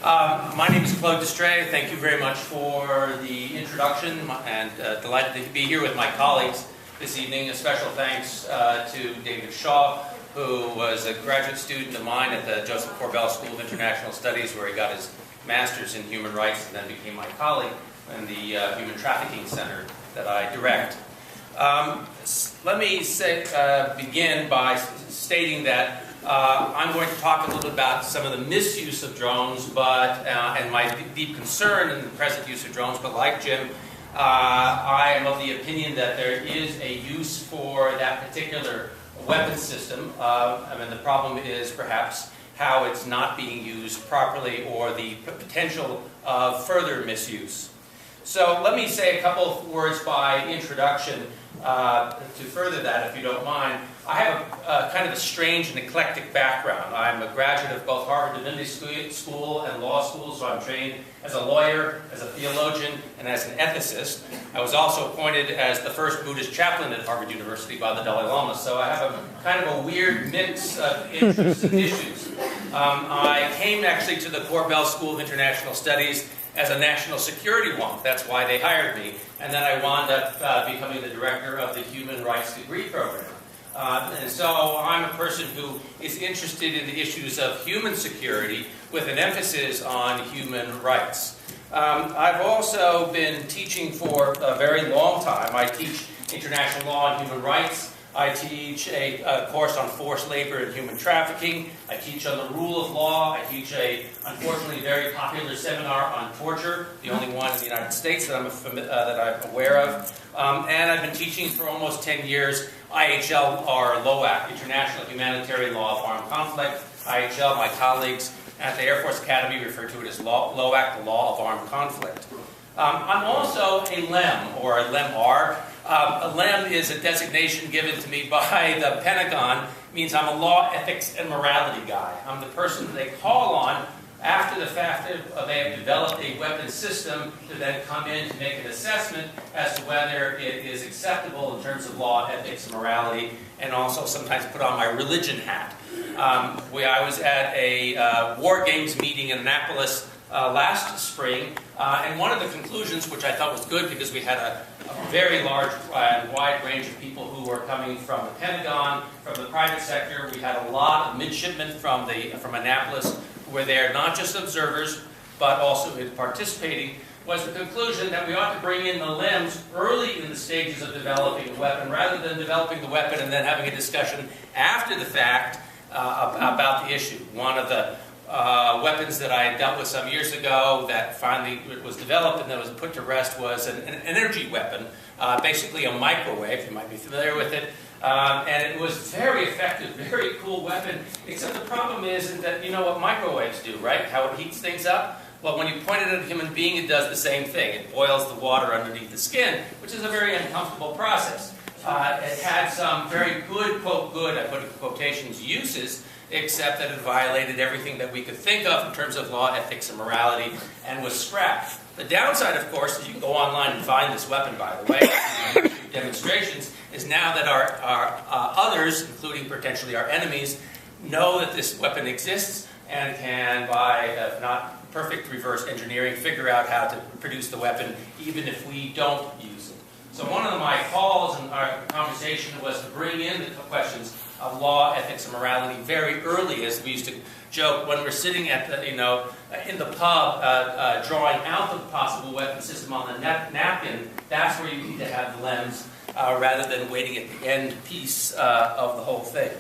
My name is Claude. Thank you very much for the introduction, and delighted to be here with my colleagues this evening. A special thanks to David Shaw, who was a graduate student of mine at the Joseph Corbell School of International Studies, where he got his master's in human rights and then became my colleague in the Human Trafficking Center that I direct. Let me begin by stating that I'm going to talk a little bit about some of the misuse of drones, and my deep concern in the present use of drones. But like Jim, I am of the opinion that there is a use for that particular weapon system. The problem is perhaps how it's not being used properly, or the potential of further misuse. So let me say a couple of words by introduction to further that, if you don't mind. I have a kind of a strange and eclectic background. I'm a graduate of both Harvard Divinity School and law school, so I'm trained as a lawyer, as a theologian, and as an ethicist. I was also appointed as the first Buddhist chaplain at Harvard University by the Dalai Lama, so I have a kind of a weird mix of interests and issues. I came actually to the Corbell School of International Studies as a national security wonk. That's why they hired me. And then I wound up becoming the director of the Human Rights degree program. And so I'm a person who is interested in the issues of human security with an emphasis on human rights. I've also been teaching for a very long time. I teach international law and human rights. I teach a course on forced labor and human trafficking. I teach on the rule of law. I teach a, unfortunately, very popular seminar on torture, the only one in the United States that I'm aware of. And I've been teaching for almost 10 years IHL, or LOAC, International Humanitarian Law of Armed Conflict. IHL, my colleagues at the Air Force Academy refer to it as LOAC, the Law of Armed Conflict. I'm also a LEM, or a LEM-R. A LEM is a designation given to me by the Pentagon. It means I'm a law, ethics, and morality guy. I'm the person they call on after the fact that they have developed a weapon system to then come in to make an assessment as to whether it is acceptable in terms of law, ethics, and morality, and also sometimes put on my religion hat. I was at a war games meeting in Annapolis last spring, and one of the conclusions, which I thought was good because we had a very large and wide range of people who were coming from the Pentagon, from the private sector. We had a lot of midshipmen from Annapolis who were there, not just observers, but also participating, was the conclusion that we ought to bring in the LEMs early in the stages of developing a weapon, rather than developing the weapon and then having a discussion after the fact about the issue. One of the weapons that I had dealt with some years ago that finally was developed and then was put to rest was an energy weapon, basically a microwave. You might be familiar with it. And it was very effective, very cool weapon, except the problem is that you know what microwaves do, right? How it heats things up? Well, when you point it at a human being, it does the same thing. It boils the water underneath the skin, which is a very uncomfortable process. It had some very good, quote, good, I put in quotations, uses, except that it violated everything that we could think of in terms of law, ethics, and morality, and was scrapped. The downside, of course, is you can go online and find this weapon, by the way, demonstrations, is now that our others, including potentially our enemies, know that this weapon exists and can, by not perfect reverse engineering, figure out how to produce the weapon, even if we don't use it. So one of my calls in our conversation was to bring in the questions of law, ethics, and morality very early, as we used to joke when we're sitting at the, in the pub, drawing out the possible weapon system on the napkin. That's where you need to have the LEMs, rather than waiting at the end piece of the whole thing.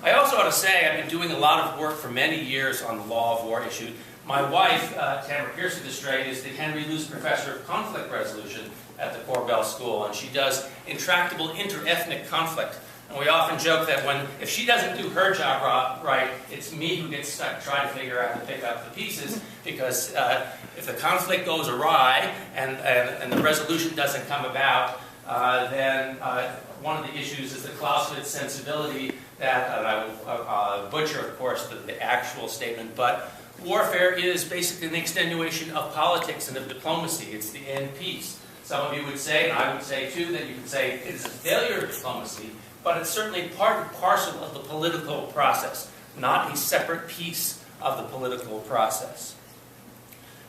I also ought to say I've been doing a lot of work for many years on the law of war issue. My wife, Tamara Pearson Destray, is the Henry Luce Professor of Conflict Resolution at the Corbell School, and she does intractable interethnic conflict. And we often joke that if she doesn't do her job right, it's me who gets stuck trying to figure out how to pick up the pieces, because if the conflict goes awry and the resolution doesn't come about, then one of the issues is the Clausewitz sensibility that, and I will butcher, of course, the actual statement, but warfare is basically an extenuation of politics and of diplomacy. It's the end piece. Some of you would say, and I would say too, that you could say it is a failure of diplomacy, but it's certainly part and parcel of the political process, not a separate piece of the political process.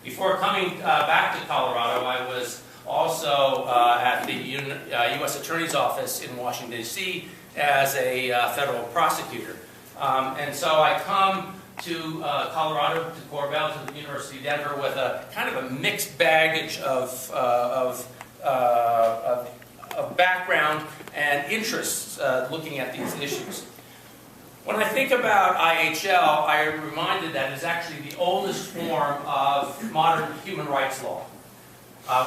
Before coming back to Colorado, I was also at the U.S. Attorney's Office in Washington, D.C. as a federal prosecutor. And so I come to Colorado, to Cornell, to the University of Denver with a kind of a mixed baggage of background and interests looking at these issues. When I think about IHL, I am reminded that it's actually the oldest form of modern human rights law.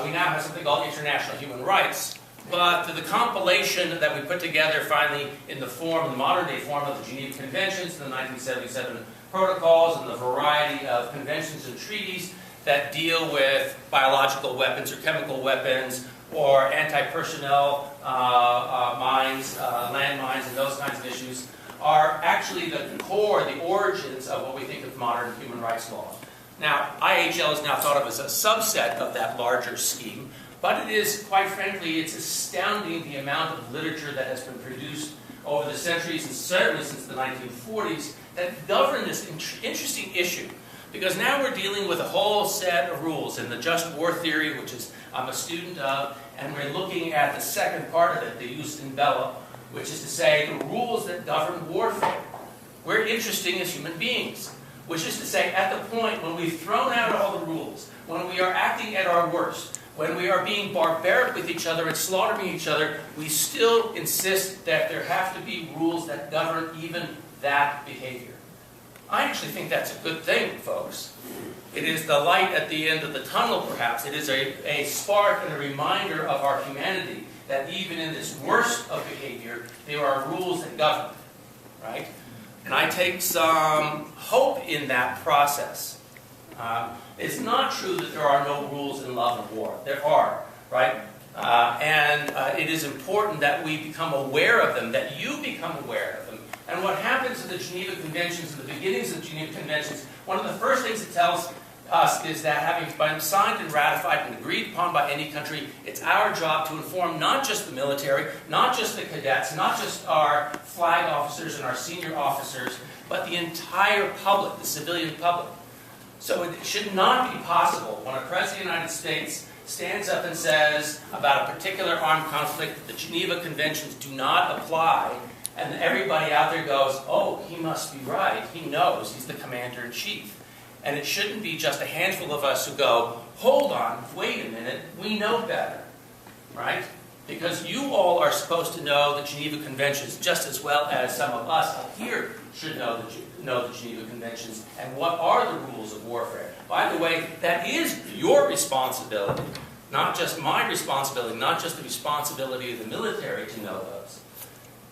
We now have something called international human rights, but the compilation that we put together finally in the form, the modern day form of the Geneva Conventions, the 1977 protocols, and the variety of conventions and treaties that deal with biological weapons or chemical weapons or anti-personnel mines, landmines, and those kinds of issues, are actually the core, the origins of what we think of modern human rights law. Now, IHL is now thought of as a subset of that larger scheme, but it is, quite frankly, it's astounding the amount of literature that has been produced over the centuries, and certainly since the 1940s, that govern this interesting issue. Because now we're dealing with a whole set of rules in the just war theory, which is I'm a student of, and we're looking at the second part of it, the jus in bello, which is to say the rules that govern warfare. We're interesting as human beings, which is to say at the point when we've thrown out all the rules, when we are acting at our worst, when we are being barbaric with each other and slaughtering each other, we still insist that there have to be rules that govern even that behavior. I actually think that's a good thing, folks. It is the light at the end of the tunnel, perhaps. It is a spark and a reminder of our humanity that even in this worst of behavior, there are rules that govern, right? And I take some hope in that process. It's not true that there are no rules in love and war. There are, right? And it is important that we become aware of them, that you become aware of them. And what happens in the Geneva Conventions, in the beginnings of the Geneva Conventions, one of the first things it tells us is that having been signed and ratified and agreed upon by any country, it's our job to inform not just the military, not just the cadets, not just our flag officers and our senior officers, but the entire public, the civilian public. So it should not be possible when a President of the United States stands up and says about a particular armed conflict, the Geneva Conventions do not apply, and everybody out there goes, oh, he must be right, he knows, he's the commander-in-chief. And it shouldn't be just a handful of us who go, hold on, wait a minute, we know better, right? Because you all are supposed to know the Geneva Conventions just as well as some of us up here should know the Geneva Conventions and what are the rules of warfare. By the way, that is your responsibility, not just my responsibility, not just the responsibility of the military to know those.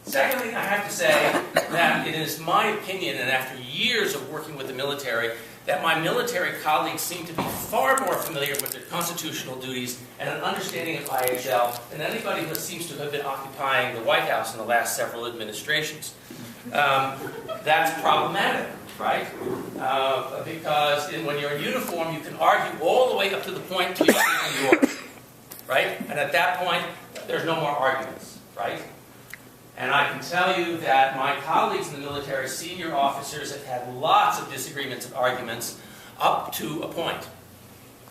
Secondly, I have to say that it is my opinion, and after years of working with the military, that my military colleagues seem to be far more familiar with their constitutional duties and an understanding of IHL than anybody who seems to have been occupying the White House in the last several administrations. That's problematic, right? Because when you're in uniform, you can argue all the way up to the point to New York, right? And at that point, there's no more arguments, right? And I can tell you that my colleagues in the military, senior officers, have had lots of disagreements and arguments up to a point.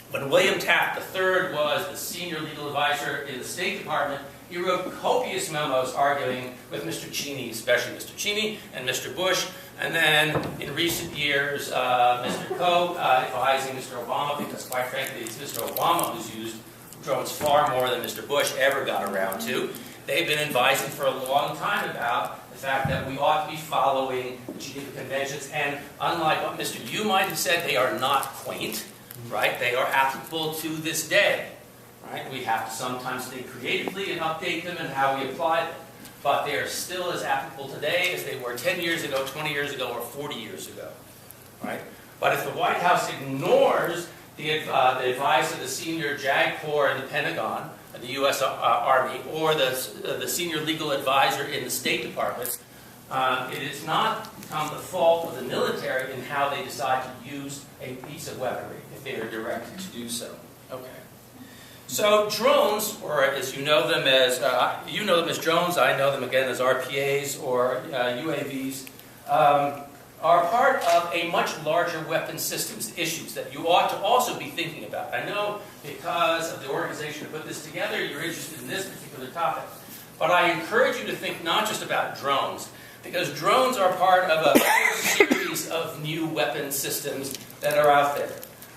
When William Taft III was the senior legal advisor in the State Department, he wrote copious memos arguing with Mr. Cheney, especially Mr. Cheney and Mr. Bush, and then in recent years, Mr. Koch advising Mr. Obama, because quite frankly, it's Mr. Obama who's used drones far more than Mr. Bush ever got around to. They've been advising for a long time about the fact that we ought to be following the Geneva Conventions, and unlike what Mr. Yu might have said, they are not quaint, right? They are applicable to this day, right? We have to sometimes think creatively and update them and how we apply them, but they are still as applicable today as they were 10 years ago, 20 years ago, or 40 years ago, right? But if the White House ignores the advice of the senior JAG Corps in the Pentagon, the U.S. Army, or the senior legal advisor in the State Department, it has not become the fault of the military in how they decide to use a piece of weaponry, if they are directed to do so. Okay. So drones, or as you know them as drones, I know them again as RPAs or UAVs, are part of a much larger weapons systems issues that you ought to also be thinking about. I know because of the organization that put this together, you're interested in this particular topic. But I encourage you to think not just about drones, because drones are part of a series of new weapon systems that are out there.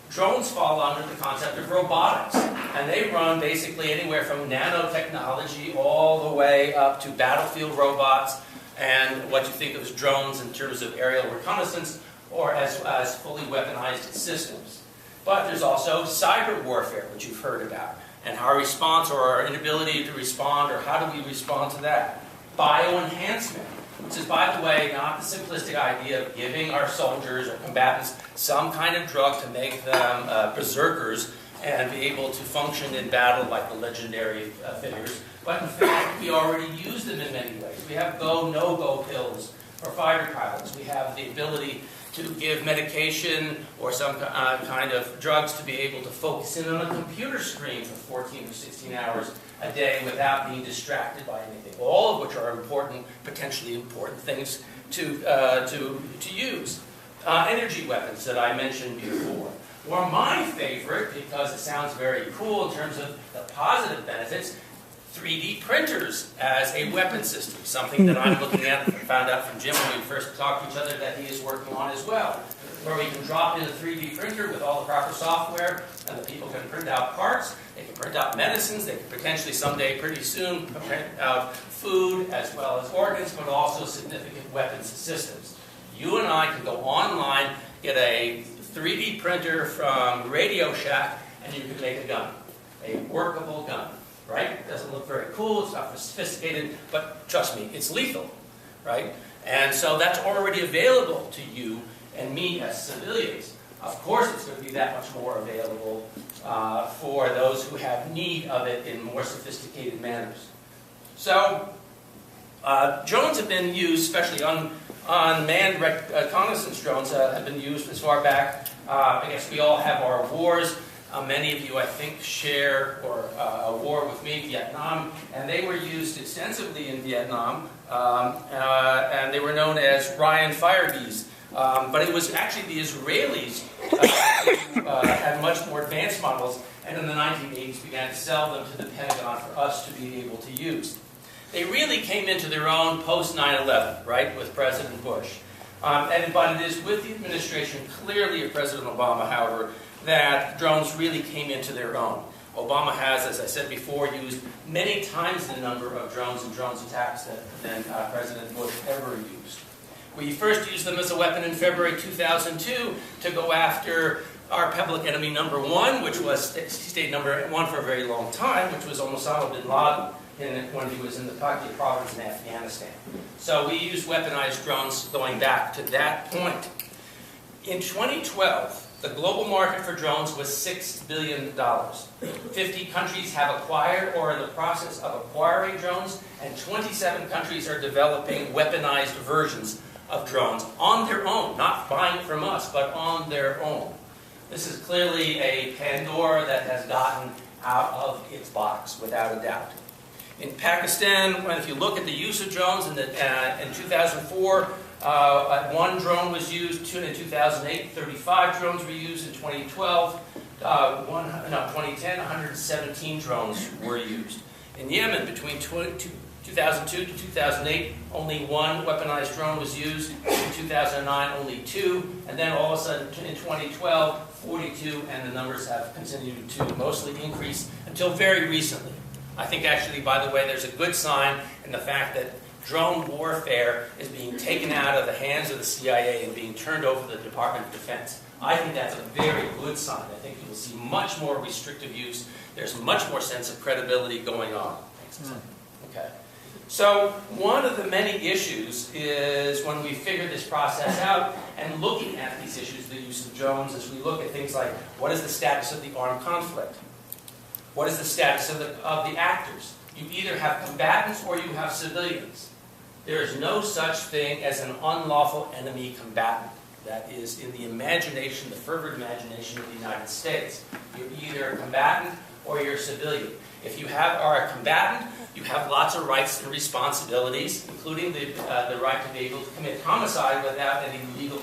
Drones fall under the concept of robotics, and they run basically anywhere from nanotechnology all the way up to battlefield robots and what you think of as drones in terms of aerial reconnaissance or as fully weaponized systems. But there's also cyber warfare, which you've heard about, and our response or our inability to respond, or how do we respond to that. Bioenhancement, which is, by the way, not the simplistic idea of giving our soldiers or combatants some kind of drug to make them berserkers and be able to function in battle like the legendary figures. But in fact, we already use them in many ways. We have go, no-go pills for fighter pilots. We have the ability to give medication or some kind of drugs to be able to focus in on a computer screen for 14 or 16 hours a day without being distracted by anything. All of which are important, potentially important things to use. Energy weapons that I mentioned before. Or my favorite, because it sounds very cool in terms of the positive benefits, 3D printers as a weapon system, something that I'm looking at and found out from Jim when we first talked to each other that he is working on as well, where we can drop in a 3D printer with all the proper software, and the people can print out parts, they can print out medicines, they can potentially someday, pretty soon, print out food as well as organs, but also significant weapons systems. You and I can go online, get a 3D printer from Radio Shack, and you can make a gun, a workable gun. Right? It doesn't look very cool, it's not sophisticated, but trust me, it's lethal, right? And so that's already available to you and me as civilians. Of course it's going to be that much more available for those who have need of it in more sophisticated manners. So, drones have been used, especially unmanned reconnaissance drones have been used as far back. I guess we all have our wars. Many of you, I think, share a war with me, Vietnam, and they were used extensively in Vietnam, and they were known as Ryan Firebees. But it was actually the Israelis who had much more advanced models, and in the 1980s began to sell them to the Pentagon for us to be able to use. They really came into their own post 9/11, right, with President Bush. But it is with the administration, clearly of President Obama, however, that drones really came into their own. Obama has, as I said before, used many times the number of drones and drones attacks than President Bush ever used. We first used them as a weapon in February 2002 to go after our public enemy number one, which was state number one for a very long time, which was Osama bin Laden when he was in the Pakistan province in Afghanistan. So we used weaponized drones going back to that point. In 2012, the global market for drones was $6 billion. 50 countries have acquired or are in the process of acquiring drones, and 27 countries are developing weaponized versions of drones on their own, not buying from us, but on their own. This is clearly a Pandora that has gotten out of its box, without a doubt. In Pakistan, if you look at the use of drones in 2004, one drone was used. In 2008, 35 drones were used. In 2012, 2010, 117 drones were used. In Yemen, between 2002 to 2008, only one weaponized drone was used. In 2009, only two. And then all of a sudden, in 2012, 42, and the numbers have continued to mostly increase until very recently. I think actually, by the way, there's a good sign in the fact that drone warfare is being taken out of the hands of the CIA and being turned over to the Department of Defense. I think that's a very good sign. I think you will see much more restrictive use. There's much more sense of credibility going on. Okay. So one of the many issues is when we figure this process out and looking at these issues, the use of drones, as we look at things like what is the status of the armed conflict? What is the status of the actors? You either have combatants or you have civilians. There is no such thing as an unlawful enemy combatant. That is in the imagination, the fervent imagination of the United States. You're either a combatant or you're a civilian. If you are a combatant, you have lots of rights and responsibilities, including the right to be able to commit homicide without any legal